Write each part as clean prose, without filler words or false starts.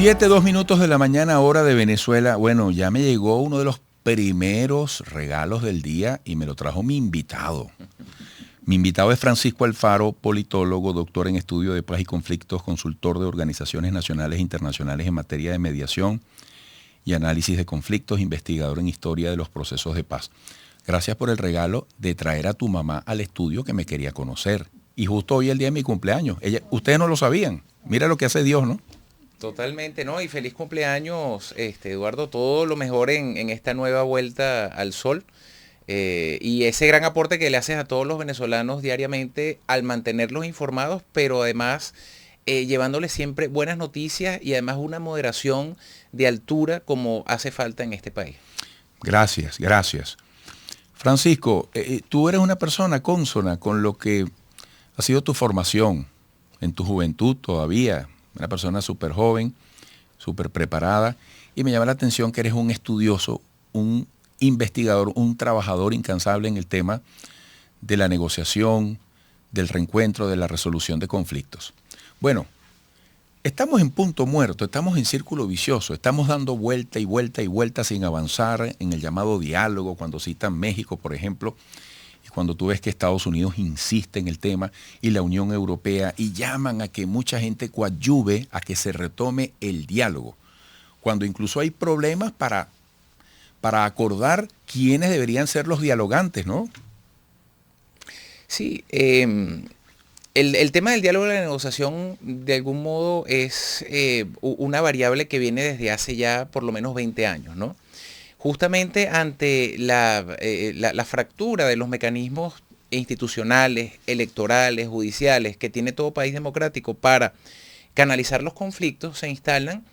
7:02 de la mañana, hora de Venezuela. Bueno, ya me llegó uno de los primeros regalos del día y me lo trajo mi invitado. Mi invitado es Francisco Alfaro, politólogo, doctor en estudio de paz y conflictos, consultor de organizaciones nacionales e internacionales en materia de mediación y análisis de conflictos, investigador en historia de los procesos de paz. Gracias por el regalo de traer a tu mamá al estudio que me quería conocer. Y justo hoy es el día de mi cumpleaños. Ustedes no lo sabían. Mira lo que hace Dios, ¿no? Totalmente, ¿no? Y feliz cumpleaños, Eduardo, todo lo mejor en esta nueva vuelta al sol. Y ese gran aporte que le haces a todos los venezolanos diariamente al mantenerlos informados, pero además llevándoles siempre buenas noticias y además una moderación de altura como hace falta en este país. Gracias, gracias. Francisco, tú eres una persona consona con lo que ha sido tu formación en tu juventud todavía, una persona súper joven, súper preparada, y me llama la atención que eres un estudioso, un investigador, un trabajador incansable en el tema de la negociación, del reencuentro, de la resolución de conflictos. Bueno, estamos en punto muerto, estamos en círculo vicioso, estamos dando vuelta y vuelta y vuelta sin avanzar en el llamado diálogo, cuando citan México, por ejemplo, y cuando tú ves que Estados Unidos insiste en el tema y la Unión Europea y llaman a que mucha gente coadyuve a que se retome el diálogo, cuando incluso hay problemas para acordar quiénes deberían ser los dialogantes, ¿no? Sí, el tema del diálogo y la negociación de algún modo es una variable que viene desde hace ya por lo menos 20 años, ¿no? Justamente ante la fractura de los mecanismos institucionales, electorales, judiciales que tiene todo país democrático para canalizar los conflictos, se instalan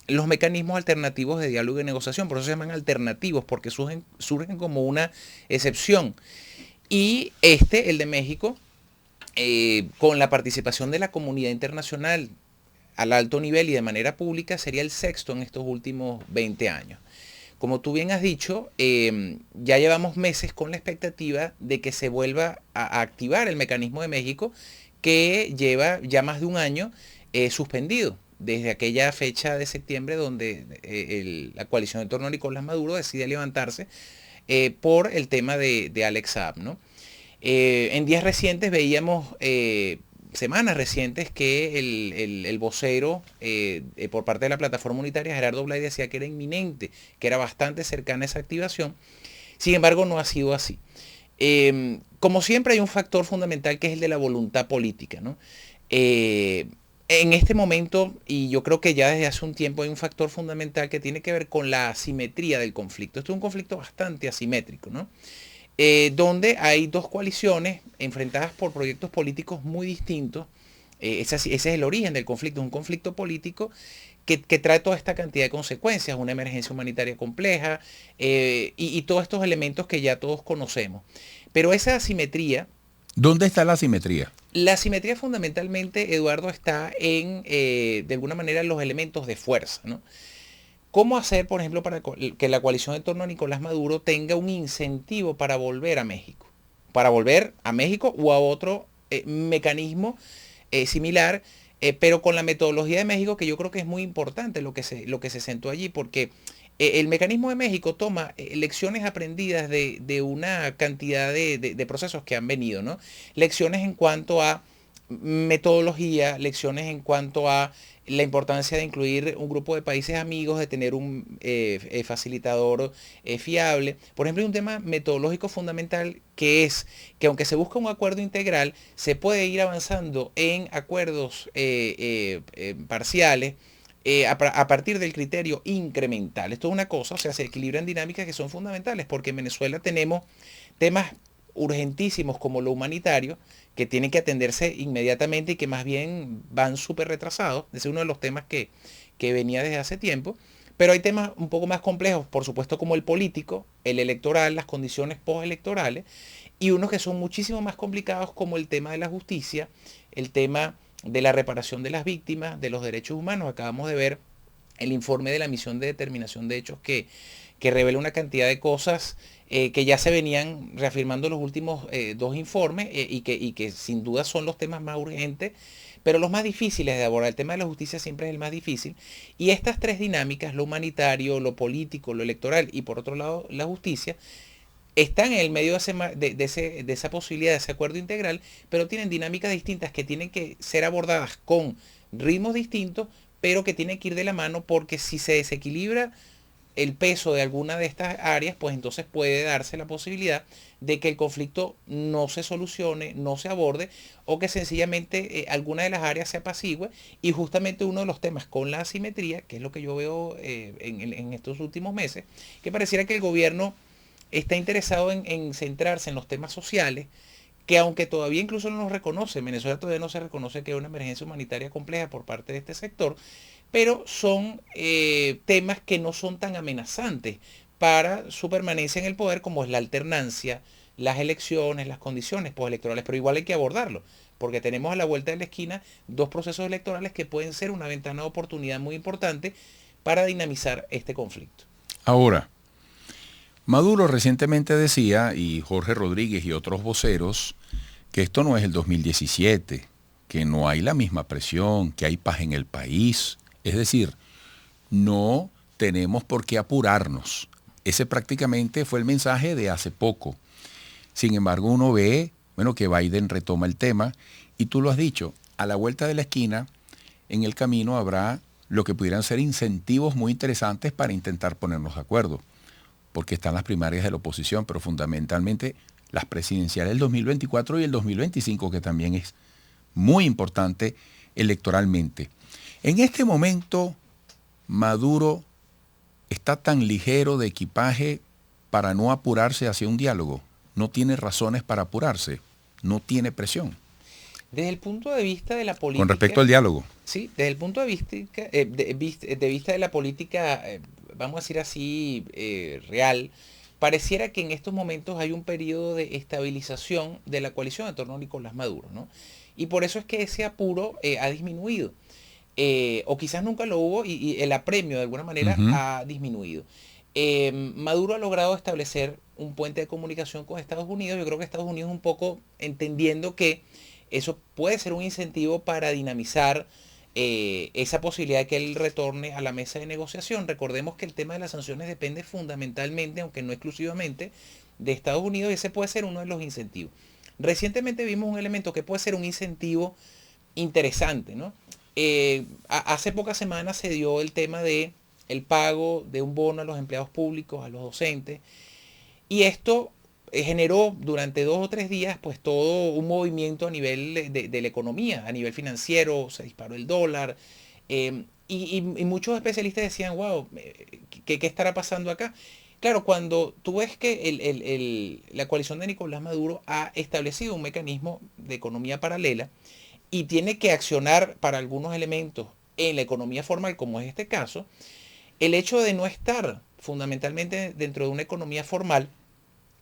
los mecanismos alternativos de diálogo y negociación. Por eso se llaman alternativos, porque surgen como una excepción. Y el de México, con la participación de la comunidad internacional al alto nivel y de manera pública, sería el sexto en estos últimos 20 años. Como tú bien has dicho, ya llevamos meses con la expectativa de que se vuelva a activar el mecanismo de México, que lleva ya más de un año suspendido, desde aquella fecha de septiembre donde la coalición en torno a Nicolás Maduro decide levantarse por el tema de Alex Saab, ¿no? En días recientes veíamos semanas recientes que el vocero por parte de la plataforma unitaria, Gerardo Blay, decía que era inminente, que era bastante cercana a esa activación. Sin embargo, no ha sido así. Como siempre hay un factor fundamental que es el de la voluntad política, ¿no? En este momento, y yo creo que ya desde hace un tiempo, hay un factor fundamental que tiene que ver con la asimetría del conflicto. Esto es un conflicto bastante asimétrico, ¿no? Donde hay dos coaliciones enfrentadas por proyectos políticos muy distintos. Ese es el origen del conflicto, es un conflicto político que trae toda esta cantidad de consecuencias, una emergencia humanitaria compleja y todos estos elementos que ya todos conocemos. Pero esa asimetría... ¿Dónde está la asimetría? La asimetría fundamentalmente, Eduardo, está en, de alguna manera, los elementos de fuerza, ¿no? ¿Cómo hacer, por ejemplo, para que la coalición en torno a Nicolás Maduro tenga un incentivo para volver a México? Para volver a México o a otro mecanismo similar, pero con la metodología de México, que yo creo que es muy importante lo que se sentó allí, porque el mecanismo de México toma lecciones aprendidas de una cantidad de procesos que han venido, ¿no? Lecciones en cuanto a metodología, lecciones en cuanto a la importancia de incluir un grupo de países amigos, de tener un facilitador fiable. Por ejemplo, hay un tema metodológico fundamental que es que aunque se busca un acuerdo integral, se puede ir avanzando en acuerdos parciales a partir del criterio incremental. Esto es una cosa, o sea, se equilibran dinámicas que son fundamentales, porque en Venezuela tenemos temas urgentísimos como lo humanitario, que tienen que atenderse inmediatamente y que más bien van súper retrasados. Ese es uno de los temas que venía desde hace tiempo. Pero hay temas un poco más complejos, por supuesto, como el político, el electoral, las condiciones postelectorales, y unos que son muchísimo más complicados, como el tema de la justicia, el tema de la reparación de las víctimas, de los derechos humanos. Acabamos de ver el informe de la misión de determinación de hechos que que revela una cantidad de cosas que ya se venían reafirmando en los últimos dos informes y que sin duda son los temas más urgentes, pero los más difíciles de abordar. El tema de la justicia siempre es el más difícil. Y estas tres dinámicas, lo humanitario, lo político, lo electoral y por otro lado la justicia, están en el medio de esa posibilidad, de ese acuerdo integral, pero tienen dinámicas distintas que tienen que ser abordadas con ritmos distintos, pero que tienen que ir de la mano, porque si se desequilibra el peso de alguna de estas áreas, pues entonces puede darse la posibilidad de que el conflicto no se solucione, no se aborde, o que sencillamente alguna de las áreas se apacigüe. Y justamente uno de los temas con la asimetría, que es lo que yo veo en estos últimos meses, que pareciera que el gobierno está interesado en centrarse en los temas sociales, que aunque todavía incluso no los reconoce, en Venezuela todavía no se reconoce que hay una emergencia humanitaria compleja por parte de este sector, pero son temas que no son tan amenazantes para su permanencia en el poder, como es la alternancia, las elecciones, las condiciones postelectorales, pero igual hay que abordarlo, porque tenemos a la vuelta de la esquina dos procesos electorales que pueden ser una ventana de oportunidad muy importante para dinamizar este conflicto. Ahora, Maduro recientemente decía, y Jorge Rodríguez y otros voceros, que esto no es el 2017, que no hay la misma presión, que hay paz en el país. Es decir, no tenemos por qué apurarnos. Ese prácticamente fue el mensaje de hace poco. Sin embargo, uno ve, bueno, que Biden retoma el tema, y tú lo has dicho, a la vuelta de la esquina, en el camino habrá lo que pudieran ser incentivos muy interesantes para intentar ponernos de acuerdo, porque están las primarias de la oposición, pero fundamentalmente las presidenciales del 2024 y el 2025, que también es muy importante electoralmente. En este momento, Maduro está tan ligero de equipaje para no apurarse hacia un diálogo. No tiene razones para apurarse, no tiene presión. Desde el punto de vista de la política... Con respecto al diálogo. Sí, desde el punto de vista de la política, vamos a decir así, real, pareciera que en estos momentos hay un periodo de estabilización de la coalición en torno a Nicolás Maduro, ¿no? Y por eso es que ese apuro ha disminuido. O quizás nunca lo hubo y el apremio de alguna manera ha disminuido. Maduro ha logrado establecer un puente de comunicación con Estados Unidos. Yo creo que Estados Unidos un poco entendiendo que eso puede ser un incentivo para dinamizar esa posibilidad de que él retorne a la mesa de negociación. Recordemos que el tema de las sanciones depende fundamentalmente, aunque no exclusivamente, de Estados Unidos, y ese puede ser uno de los incentivos. Recientemente vimos un elemento que puede ser un incentivo interesante, ¿no? Hace pocas semanas se dio el tema de el pago de un bono a los empleados públicos, a los docentes, y esto generó durante 2 o 3 días pues todo un movimiento a nivel de la economía, a nivel financiero, se disparó el dólar, y muchos especialistas decían, wow, ¿qué estará pasando acá? Claro, cuando tú ves que la coalición de Nicolás Maduro ha establecido un mecanismo de economía paralela y tiene que accionar para algunos elementos en la economía formal, como es este caso, el hecho de no estar fundamentalmente dentro de una economía formal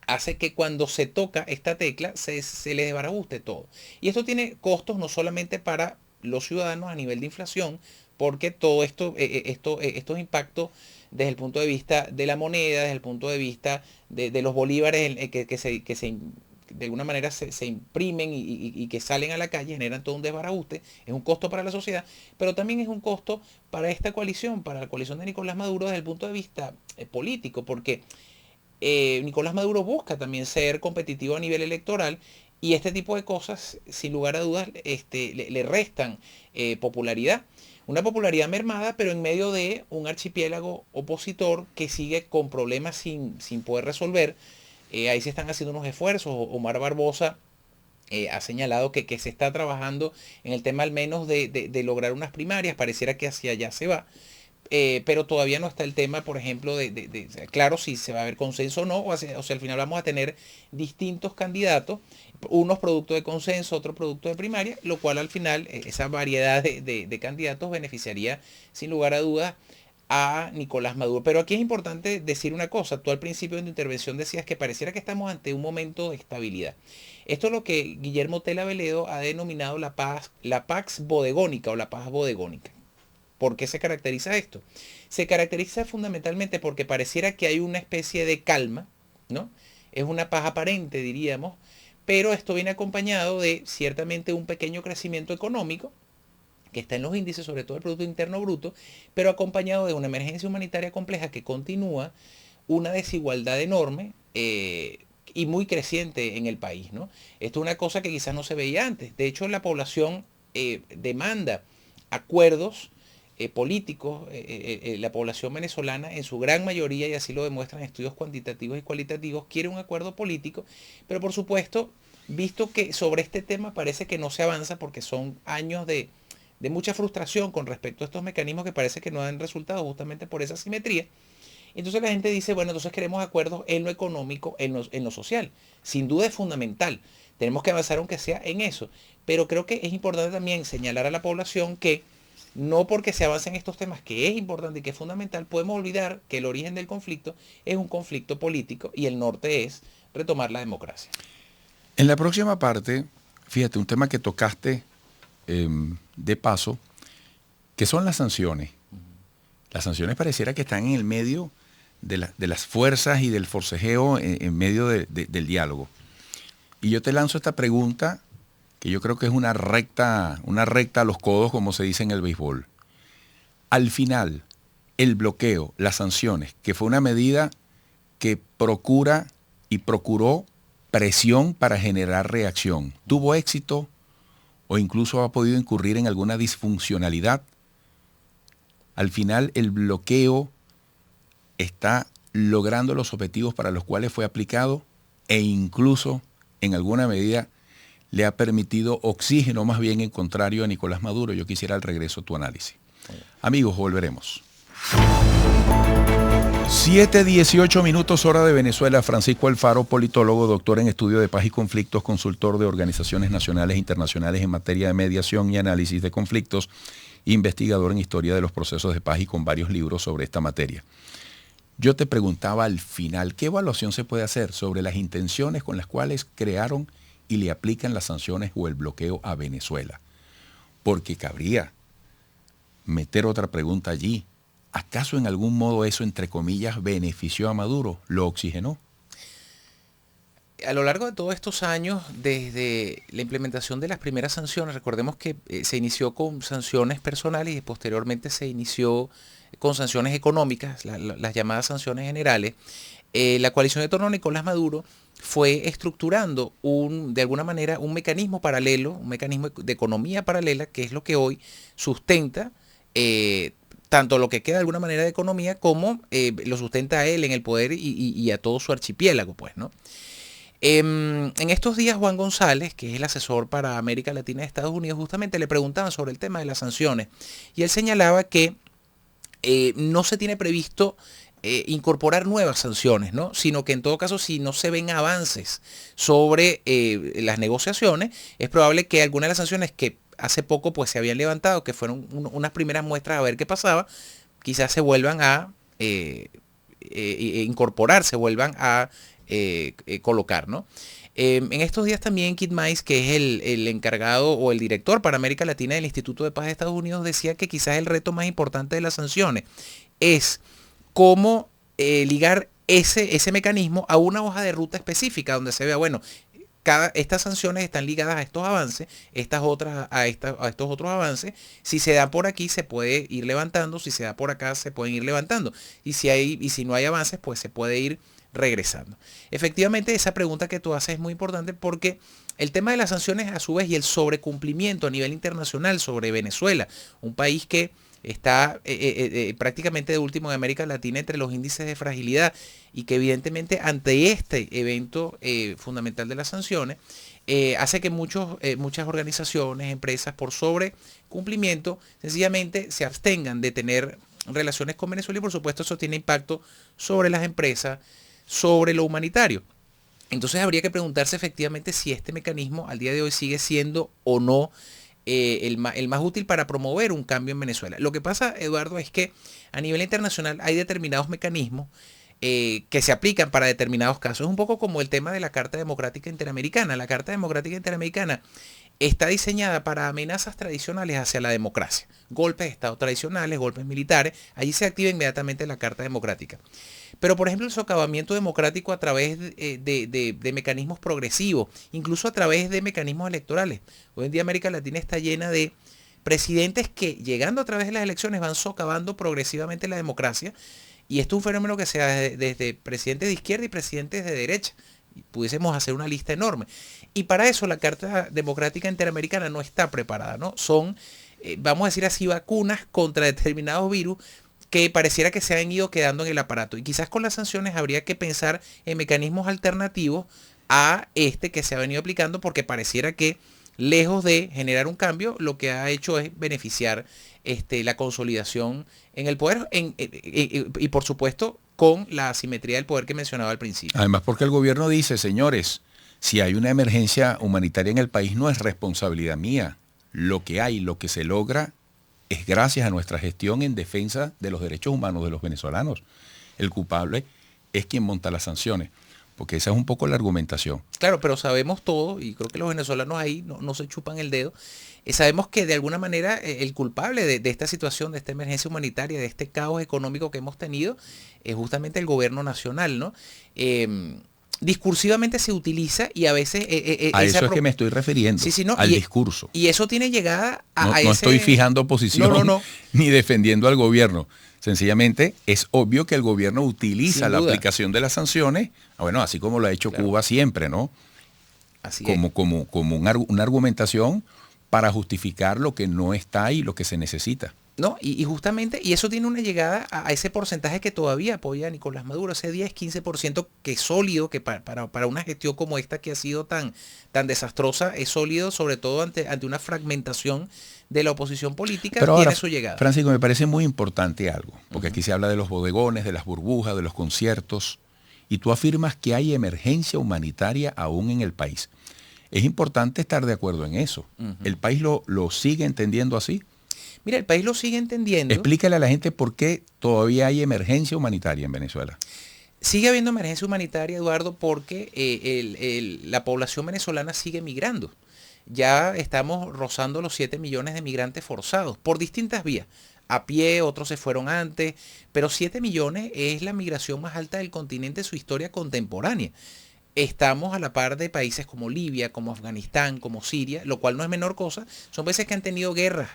hace que cuando se toca esta tecla se le desbarajuste todo. Y esto tiene costos no solamente para los ciudadanos a nivel de inflación, porque todo estos impactos desde el punto de vista de la moneda, desde el punto de vista de los bolívares que se de alguna manera se imprimen y que salen a la calle, generan todo un desbarajuste, es un costo para la sociedad, pero también es un costo para esta coalición, para la coalición de Nicolás Maduro desde el punto de vista político, porque Nicolás Maduro busca también ser competitivo a nivel electoral y este tipo de cosas, sin lugar a dudas, le restan popularidad. Una popularidad mermada, pero en medio de un archipiélago opositor que sigue con problemas sin poder resolver. Ahí se están haciendo unos esfuerzos. Omar Barbosa ha señalado que se está trabajando en el tema al menos de lograr unas primarias. Pareciera que hacia allá se va. Pero todavía no está el tema, por ejemplo, claro, si se va a haber consenso o no, o sea, al final vamos a tener distintos candidatos, unos productos de consenso, otros productos de primaria, lo cual al final, esa variedad de candidatos beneficiaría sin lugar a dudas a Nicolás Maduro. Pero aquí es importante decir una cosa, tú al principio de tu intervención decías que pareciera que estamos ante un momento de estabilidad. Esto es lo que Guillermo Tella Veledo ha denominado la Pax Bodegónica o la paz bodegónica. ¿Por qué se caracteriza esto? Se caracteriza fundamentalmente porque pareciera que hay una especie de calma, ¿no? Es una paz aparente, diríamos, pero esto viene acompañado de ciertamente un pequeño crecimiento económico, que está en los índices, sobre todo el Producto Interno Bruto, pero acompañado de una emergencia humanitaria compleja que continúa, una desigualdad enorme y muy creciente en el país, ¿no? Esto es una cosa que quizás no se veía antes. De hecho, la población demanda acuerdos políticos. La población venezolana, en su gran mayoría, y así lo demuestran estudios cuantitativos y cualitativos, quiere un acuerdo político, pero por supuesto, visto que sobre este tema parece que no se avanza porque son años de mucha frustración con respecto a estos mecanismos que parece que no dan resultado justamente por esa simetría. Entonces la gente dice, bueno, entonces queremos acuerdos en lo económico, en lo social. Sin duda es fundamental. Tenemos que avanzar aunque sea en eso. Pero creo que es importante también señalar a la población que no porque se avancen estos temas, que es importante y que es fundamental, podemos olvidar que el origen del conflicto es un conflicto político y el norte es retomar la democracia. En la próxima parte, fíjate, un tema que tocaste de paso, que son las sanciones. Las sanciones pareciera que están en el medio de las fuerzas y del forcejeo en medio del diálogo. Y yo te lanzo esta pregunta, que yo creo que es una recta a los codos, como se dice en el béisbol. Al final, el bloqueo, las sanciones, que fue una medida que procura y procuró presión para generar reacción, ¿tuvo éxito o incluso ha podido incurrir en alguna disfuncionalidad? Al final, el bloqueo está logrando los objetivos para los cuales fue aplicado e incluso, en alguna medida, le ha permitido oxígeno, más bien en contrario a Nicolás Maduro. Yo quisiera al regreso tu análisis. Amigos, volveremos. 7:18 hora de Venezuela. Francisco Alfaro, politólogo, doctor en estudio de paz y conflictos, consultor de organizaciones nacionales e internacionales en materia de mediación y análisis de conflictos, investigador en historia de los procesos de paz y con varios libros sobre esta materia. Yo te preguntaba al final, ¿qué evaluación se puede hacer sobre las intenciones con las cuales crearon y le aplican las sanciones o el bloqueo a Venezuela? Porque cabría meter otra pregunta allí. ¿Acaso en algún modo eso, entre comillas, benefició a Maduro? ¿Lo oxigenó? A lo largo de todos estos años, desde la implementación de las primeras sanciones, recordemos que se inició con sanciones personales y posteriormente se inició con sanciones económicas, las llamadas sanciones generales. La coalición de torno a Nicolás Maduro fue estructurando de alguna manera un mecanismo paralelo, un mecanismo de economía paralela, que es lo que hoy sustenta tanto lo que queda de alguna manera de economía como lo sustenta a él en el poder y a todo su archipiélago, pues, ¿no? En estos días Juan González, que es el asesor para América Latina de Estados Unidos, justamente le preguntaban sobre el tema de las sanciones y él señalaba que no se tiene previsto incorporar nuevas sanciones, ¿no? Sino que en todo caso, si no se ven avances sobre las negociaciones, es probable que algunas de las sanciones que hace poco pues se habían levantado, que fueron unas primeras muestras a ver qué pasaba, quizás se vuelvan a incorporar, se vuelvan a colocar, ¿no? En estos días también Kit Mice, que es el encargado o el director para América Latina del Instituto de Paz de Estados Unidos, decía que quizás el reto más importante de las sanciones es cómo ligar ese mecanismo a una hoja de ruta específica donde se vea, bueno, estas sanciones están ligadas a estos avances, estas otras a estos otros avances. Si se da por aquí se puede ir levantando, si se da por acá se pueden ir levantando. Y si no hay avances, pues se puede ir regresando. Efectivamente, esa pregunta que tú haces es muy importante porque el tema de las sanciones a su vez y el sobrecumplimiento a nivel internacional sobre Venezuela, un país que está prácticamente de último en América Latina entre los índices de fragilidad y que evidentemente ante este evento fundamental de las sanciones hace que muchas organizaciones, empresas por sobrecumplimiento sencillamente se abstengan de tener relaciones con Venezuela y por supuesto eso tiene impacto sobre las empresas, sobre lo humanitario. Entonces habría que preguntarse efectivamente si este mecanismo al día de hoy sigue siendo o no el más útil para promover un cambio en Venezuela. Lo que pasa, Eduardo, es que a nivel internacional hay determinados mecanismos que se aplican para determinados casos. Es un poco como el tema de la Carta Democrática Interamericana. La Carta Democrática Interamericana está diseñada para amenazas tradicionales hacia la democracia. Golpes de Estado tradicionales, golpes militares, allí se activa inmediatamente la Carta Democrática. Pero, por ejemplo, el socavamiento democrático a través de mecanismos progresivos, incluso a través de mecanismos electorales. Hoy en día América Latina está llena de presidentes que, llegando a través de las elecciones, van socavando progresivamente la democracia. Y esto es un fenómeno que se da desde presidentes de izquierda y presidentes de derecha. Pudiésemos hacer una lista enorme. Y para eso la Carta Democrática Interamericana no está preparada, ¿no? Son, vamos a decir así, vacunas contra determinados virus que pareciera que se han ido quedando en el aparato. Y quizás con las sanciones habría que pensar en mecanismos alternativos a este que se ha venido aplicando, porque pareciera que, lejos de generar un cambio, lo que ha hecho es beneficiar la consolidación en el poder y por supuesto con la asimetría del poder que mencionaba al principio. Además, porque el gobierno dice, señores, si hay una emergencia humanitaria en el país no es responsabilidad mía. Lo que hay, lo que se logra es gracias a nuestra gestión en defensa de los derechos humanos de los venezolanos. El culpable es quien monta las sanciones, porque esa es un poco la argumentación. Claro, pero sabemos todo, y creo que los venezolanos ahí no se chupan el dedo, sabemos que de alguna manera el culpable de esta situación, de esta emergencia humanitaria, de este caos económico que hemos tenido, es justamente el gobierno nacional, ¿no? Discursivamente se utiliza y a veces... a eso es que me estoy refiriendo, sí, ¿no? al discurso. Y eso tiene llegada a ese... No estoy fijando posición no. ni defendiendo al gobierno. Sencillamente es obvio que el gobierno utiliza la aplicación de las sanciones, bueno, así como lo ha hecho Cuba siempre, ¿no? Así como una argumentación para justificar lo que no está ahí, lo que se necesita. ¿No? Y justamente, y eso tiene una llegada a ese porcentaje que todavía apoya a Nicolás Maduro, ese 10-15% que es sólido, que para una gestión como esta que ha sido tan desastrosa, es sólido, sobre todo ante una fragmentación de la oposición política. Pero tiene ahora, su llegada. Francisco, me parece muy importante algo, porque aquí se habla de los bodegones, de las burbujas, de los conciertos, y tú afirmas que hay emergencia humanitaria aún en el país. Es importante estar de acuerdo en eso. ¿El país lo sigue entendiendo así? Mira, el país lo sigue entendiendo. Explícale a la gente por qué todavía hay emergencia humanitaria en Venezuela. Sigue habiendo emergencia humanitaria, Eduardo, porque la población venezolana sigue migrando. Ya estamos rozando los 7 millones de migrantes forzados por distintas vías. A pie, otros se fueron antes, pero 7 millones es la migración más alta del continente en su historia contemporánea. Estamos a la par de países como Libia, como Afganistán, como Siria, lo cual no es menor cosa. Son países que han tenido guerras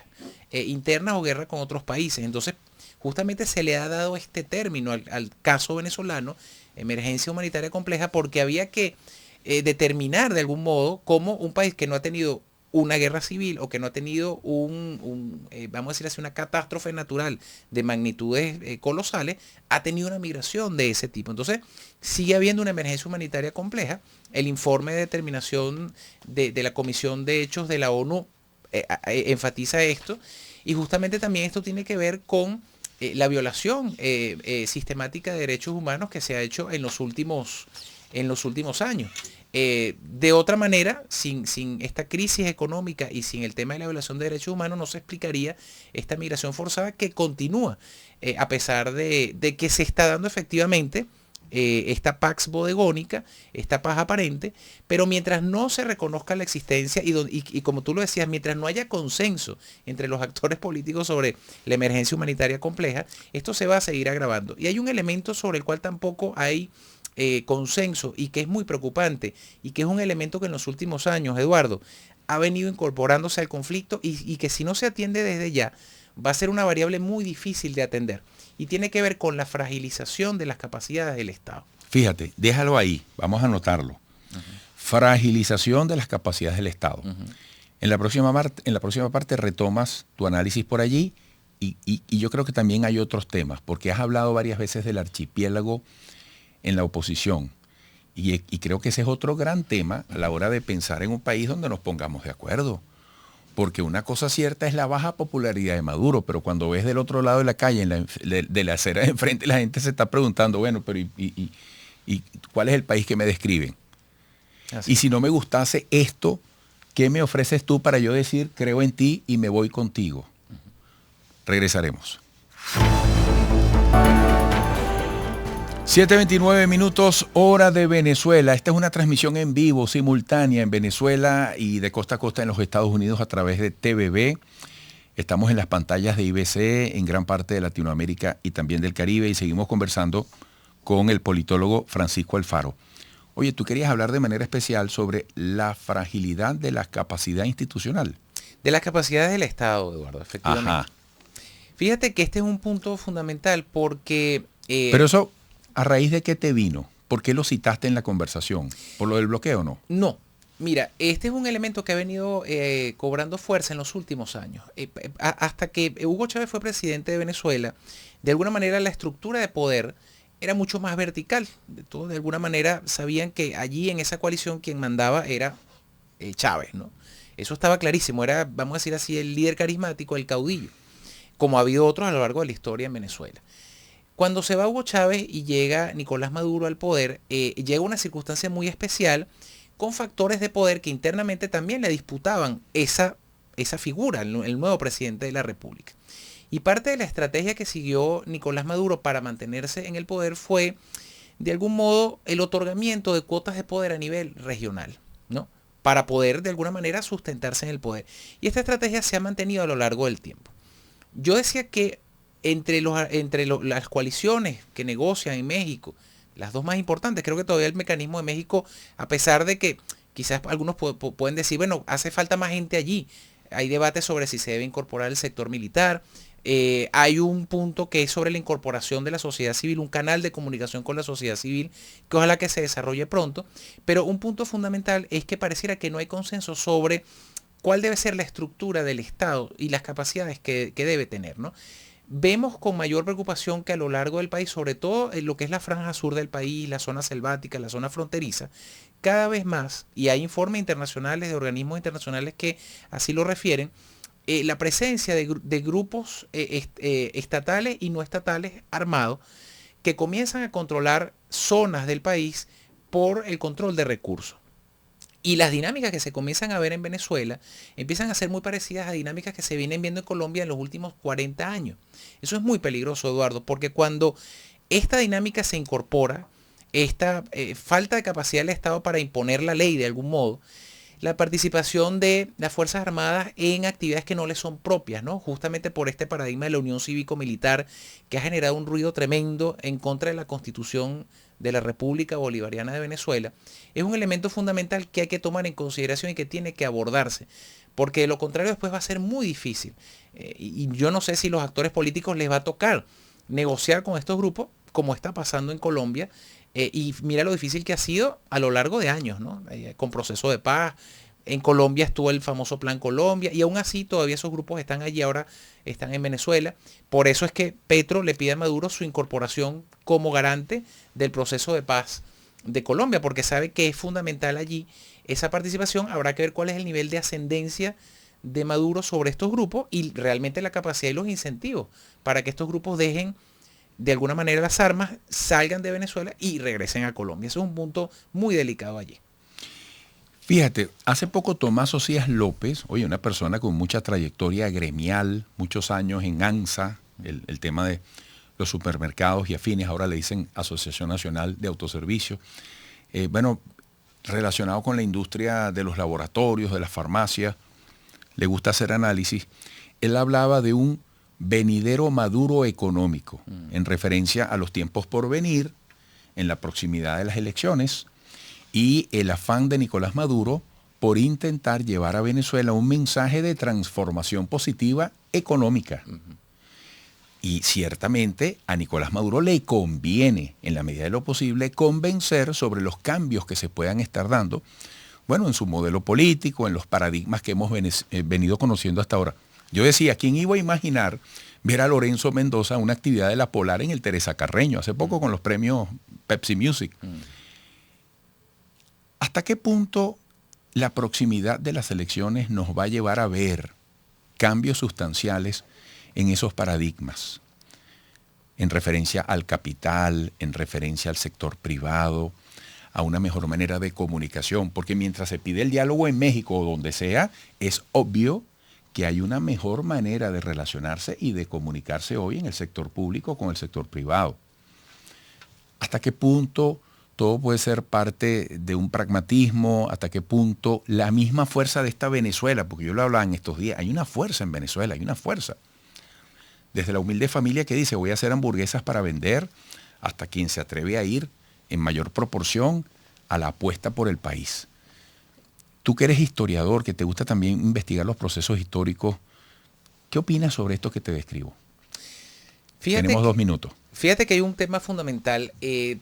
internas o guerras con otros países. Entonces, justamente se le ha dado este término al caso venezolano, emergencia humanitaria compleja, porque había que determinar de algún modo cómo un país que no ha tenido una guerra civil o que no ha tenido vamos a decir así, una catástrofe natural de magnitudes colosales, ha tenido una migración de ese tipo. Entonces, sigue habiendo una emergencia humanitaria compleja. El informe de determinación de la Comisión de Hechos de la ONU enfatiza esto, y justamente también esto tiene que ver con la violación sistemática de derechos humanos que se ha hecho en los últimos años. De otra manera, sin esta crisis económica y sin el tema de la violación de derechos humanos, no se explicaría esta migración forzada que continúa, a pesar de que se está dando efectivamente esta pax bodegónica, esta paz aparente, pero mientras no se reconozca la existencia y como tú lo decías, mientras no haya consenso entre los actores políticos sobre la emergencia humanitaria compleja, esto se va a seguir agravando. Y hay un elemento sobre el cual tampoco hay consenso y que es muy preocupante y que es un elemento que en los últimos años, Eduardo, ha venido incorporándose al conflicto y que si no se atiende desde ya, va a ser una variable muy difícil de atender. Y tiene que ver con la fragilización de las capacidades del Estado. Fíjate, déjalo ahí, vamos a anotarlo. Fragilización de las capacidades del Estado. En la próxima parte retomas tu análisis por allí y yo creo que también hay otros temas, porque has hablado varias veces del archipiélago en la oposición. Y creo que ese es otro gran tema a la hora de pensar en un país donde nos pongamos de acuerdo. Porque una cosa cierta es la baja popularidad de Maduro, pero cuando ves del otro lado de la calle, de la acera de enfrente, la gente se está preguntando, bueno, pero ¿y cuál es el país que me describen? Así. Y si no me gustase esto, ¿qué me ofreces tú para yo decir, creo en ti y me voy contigo? Regresaremos. 7:29 minutos, hora de Venezuela. Esta es una transmisión en vivo, simultánea en Venezuela y de costa a costa en los Estados Unidos a través de TVB. Estamos en las pantallas de IBC en gran parte de Latinoamérica y también del Caribe y seguimos conversando con el politólogo Francisco Alfaro. Oye, tú querías hablar de manera especial sobre la fragilidad de la capacidad institucional. De las capacidades del Estado, Eduardo, efectivamente. Ajá. Fíjate que este es un punto fundamental porque... Pero eso, ¿a raíz de qué te vino? ¿Por qué lo citaste en la conversación? ¿Por lo del bloqueo o no? No. Mira, este es un elemento que ha venido cobrando fuerza en los últimos años. Hasta que Hugo Chávez fue presidente de Venezuela, de alguna manera la estructura de poder era mucho más vertical. Todos de alguna manera sabían que allí en esa coalición quien mandaba era Chávez, ¿no? Eso estaba clarísimo, era, vamos a decir así, el líder carismático, el caudillo, como ha habido otros a lo largo de la historia en Venezuela. Cuando se va Hugo Chávez y llega Nicolás Maduro al poder, llega una circunstancia muy especial con factores de poder que internamente también le disputaban esa figura, el nuevo presidente de la República. Y parte de la estrategia que siguió Nicolás Maduro para mantenerse en el poder fue, de algún modo, el otorgamiento de cuotas de poder a nivel regional, ¿no? Para poder, de alguna manera, sustentarse en el poder. Y esta estrategia se ha mantenido a lo largo del tiempo. Yo decía que entre las coaliciones que negocian en México, las dos más importantes, creo que todavía el mecanismo de México, a pesar de que quizás algunos pueden decir, bueno, hace falta más gente allí. Hay debate sobre si se debe incorporar el sector militar. Hay un punto que es sobre la incorporación de la sociedad civil, un canal de comunicación con la sociedad civil, que ojalá que se desarrolle pronto. Pero un punto fundamental es que pareciera que no hay consenso sobre cuál debe ser la estructura del Estado y las capacidades que debe tener, ¿no? Vemos con mayor preocupación que a lo largo del país, sobre todo en lo que es la franja sur del país, la zona selvática, la zona fronteriza, cada vez más, y hay informes internacionales de organismos internacionales que así lo refieren, la presencia de grupos estatales y no estatales armados que comienzan a controlar zonas del país por el control de recursos. Y las dinámicas que se comienzan a ver en Venezuela empiezan a ser muy parecidas a dinámicas que se vienen viendo en Colombia en los últimos 40 años. Eso es muy peligroso, Eduardo, porque cuando esta dinámica se incorpora, esta falta de capacidad del Estado para imponer la ley de algún modo, la participación de las Fuerzas Armadas en actividades que no les son propias, ¿no? Justamente por este paradigma de la unión cívico-militar que ha generado un ruido tremendo en contra de la Constitución de la República Bolivariana de Venezuela, es un elemento fundamental que hay que tomar en consideración y que tiene que abordarse, porque de lo contrario después va a ser muy difícil. Y yo no sé si los actores políticos les va a tocar negociar con estos grupos, como está pasando en Colombia, y mira lo difícil que ha sido a lo largo de años, ¿no? Con proceso de paz. En Colombia estuvo el famoso Plan Colombia y aún así todavía esos grupos están allí, ahora están en Venezuela. Por eso es que Petro le pide a Maduro su incorporación como garante del proceso de paz de Colombia, porque sabe que es fundamental allí esa participación. Habrá que ver cuál es el nivel de ascendencia de Maduro sobre estos grupos y realmente la capacidad y los incentivos para que estos grupos dejen de alguna manera las armas, salgan de Venezuela y regresen a Colombia. Eso es un punto muy delicado allí. Fíjate, hace poco Tomás Ocías López, oye, una persona con mucha trayectoria gremial, muchos años en ANSA, el tema de los supermercados y afines, ahora le dicen Asociación Nacional de Autoservicio, relacionado con la industria de los laboratorios, de las farmacias, le gusta hacer análisis. Él hablaba de un venidero Maduro económico, en referencia a los tiempos por venir, en la proximidad de las elecciones, y el afán de Nicolás Maduro por intentar llevar a Venezuela un mensaje de transformación positiva económica. Y ciertamente a Nicolás Maduro le conviene, en la medida de lo posible, convencer sobre los cambios que se puedan estar dando, en su modelo político, en los paradigmas que hemos venido conociendo hasta ahora. Yo decía, ¿quién iba a imaginar ver a Lorenzo Mendoza una actividad de la Polar en el Teresa Carreño, hace poco con los premios Pepsi Music? ¿Hasta qué punto la proximidad de las elecciones nos va a llevar a ver cambios sustanciales en esos paradigmas? En referencia al capital, en referencia al sector privado, a una mejor manera de comunicación, porque mientras se pide el diálogo en México o donde sea, es obvio que hay una mejor manera de relacionarse y de comunicarse hoy en el sector público con el sector privado. hasta qué punto todo puede ser parte de un pragmatismo, hasta qué punto la misma fuerza de esta Venezuela, porque yo lo hablaba en estos días, hay una fuerza en Venezuela, hay una fuerza. Desde la humilde familia que dice, voy a hacer hamburguesas para vender, hasta quien se atreve a ir en mayor proporción a la apuesta por el país. Tú que eres historiador, que te gusta también investigar los procesos históricos, ¿qué opinas sobre esto que te describo? Tenemos 2 minutos. Fíjate que hay un tema fundamental.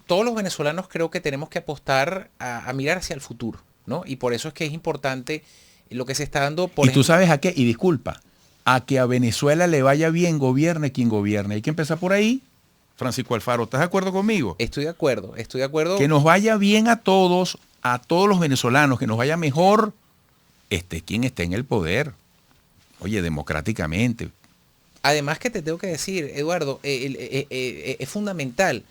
Todos los venezolanos creo que tenemos que apostar a mirar hacia el futuro, ¿no? Y por eso es que es importante lo que se está dando. ¿Y tú sabes a qué? Y disculpa, a que a Venezuela le vaya bien, gobierne quien gobierne. Hay que empezar por ahí. Francisco Alfaro, ¿estás de acuerdo conmigo? Estoy de acuerdo, estoy de acuerdo. Que nos vaya bien a todos los venezolanos, que nos vaya mejor, quien esté en el poder. Oye, democráticamente. Además que te tengo que decir, Eduardo, es fundamental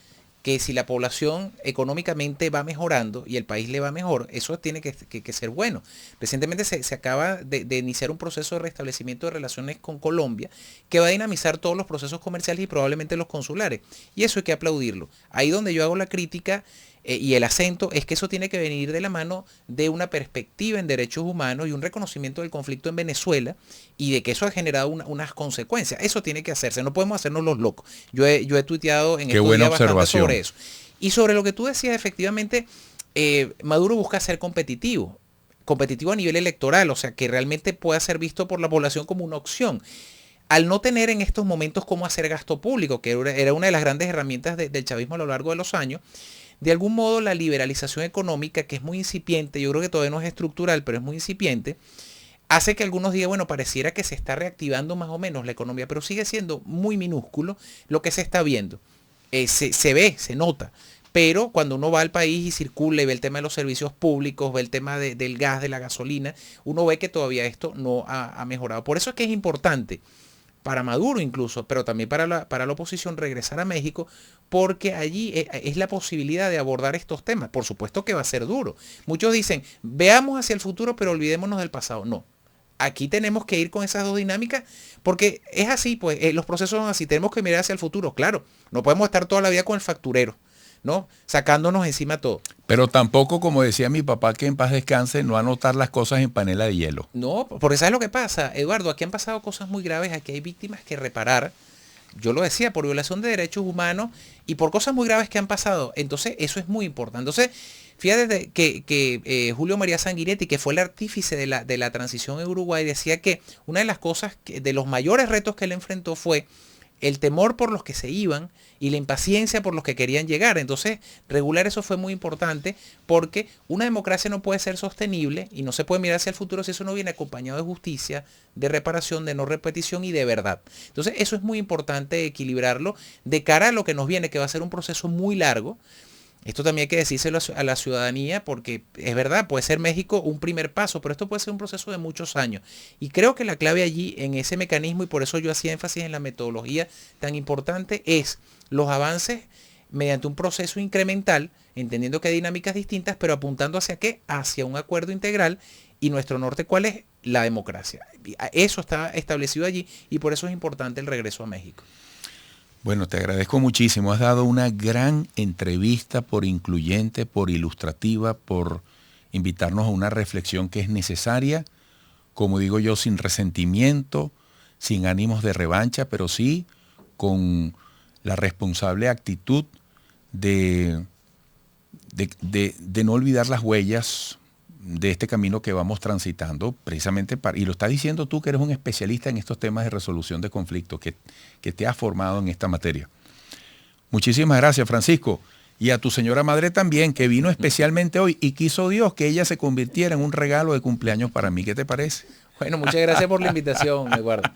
que si la población económicamente va mejorando y el país le va mejor, eso tiene que ser bueno. Recientemente se acaba de iniciar un proceso de restablecimiento de relaciones con Colombia que va a dinamizar todos los procesos comerciales y probablemente los consulares. Y eso hay que aplaudirlo. Ahí donde yo hago la crítica y el acento es que eso tiene que venir de la mano de una perspectiva en derechos humanos y un reconocimiento del conflicto en Venezuela y de que eso ha generado unas consecuencias. Eso tiene que hacerse, no podemos hacernos los locos. Yo he tuiteado en estos días bastante sobre eso. Y sobre lo que tú decías, efectivamente, Maduro busca ser competitivo a nivel electoral, o sea, que realmente pueda ser visto por la población como una opción. Al no tener en estos momentos cómo hacer gasto público, que era una de las grandes herramientas del chavismo a lo largo de los años, de algún modo la liberalización económica, que es muy incipiente, yo creo que todavía no es estructural, pero es muy incipiente, hace que algunos digan, bueno, pareciera que se está reactivando más o menos la economía, pero sigue siendo muy minúsculo lo que se está viendo. Se ve, se nota. Pero cuando uno va al país y circula y ve el tema de los servicios públicos, ve el tema del gas, de la gasolina, uno ve que todavía esto no ha mejorado. Por eso es que es importante para Maduro incluso, pero también para la oposición regresar a México, porque allí es la posibilidad de abordar estos temas. Por supuesto que va a ser duro. Muchos dicen, veamos hacia el futuro, pero olvidémonos del pasado. No. Aquí tenemos que ir con esas dos dinámicas, porque es así, pues los procesos son así, tenemos que mirar hacia el futuro, claro. No podemos estar toda la vida con el facturero, ¿no? Sacándonos encima todo. Pero tampoco, como decía mi papá, que en paz descanse, no anotar las cosas en panela de hielo. No, porque ¿sabes lo que pasa, Eduardo? Aquí han pasado cosas muy graves, aquí hay víctimas que reparar. Yo lo decía, por violación de derechos humanos y por cosas muy graves que han pasado. Entonces, eso es muy importante. Entonces, fíjate que Julio María Sanguinetti, que fue el artífice de la transición en Uruguay, decía que una de las cosas, de los mayores retos que él enfrentó fue el temor por los que se iban y la impaciencia por los que querían llegar. Entonces, regular eso fue muy importante porque una democracia no puede ser sostenible y no se puede mirar hacia el futuro si eso no viene acompañado de justicia, de reparación, de no repetición y de verdad. Entonces, eso es muy importante equilibrarlo de cara a lo que nos viene, que va a ser un proceso muy largo. Esto también hay que decírselo a la ciudadanía porque es verdad, puede ser México un primer paso, pero esto puede ser un proceso de muchos años. Y creo que la clave allí en ese mecanismo, y por eso yo hacía énfasis en la metodología tan importante, es los avances mediante un proceso incremental, entendiendo que hay dinámicas distintas, pero apuntando hacia qué, hacia un acuerdo integral y nuestro norte, ¿cuál es? La democracia. Eso está establecido allí y por eso es importante el regreso a México. Bueno, te agradezco muchísimo. Has dado una gran entrevista, por incluyente, por ilustrativa, por invitarnos a una reflexión que es necesaria, como digo yo, sin resentimiento, sin ánimos de revancha, pero sí con la responsable actitud de no olvidar las huellas de este camino que vamos transitando, precisamente y lo estás diciendo tú, que eres un especialista en estos temas de resolución de conflictos, que te has formado en esta materia. Muchísimas gracias, Francisco. Y a tu señora madre también, que vino especialmente hoy y quiso Dios que ella se convirtiera en un regalo de cumpleaños para mí. ¿Qué te parece? Bueno, muchas gracias por la invitación, Eduardo.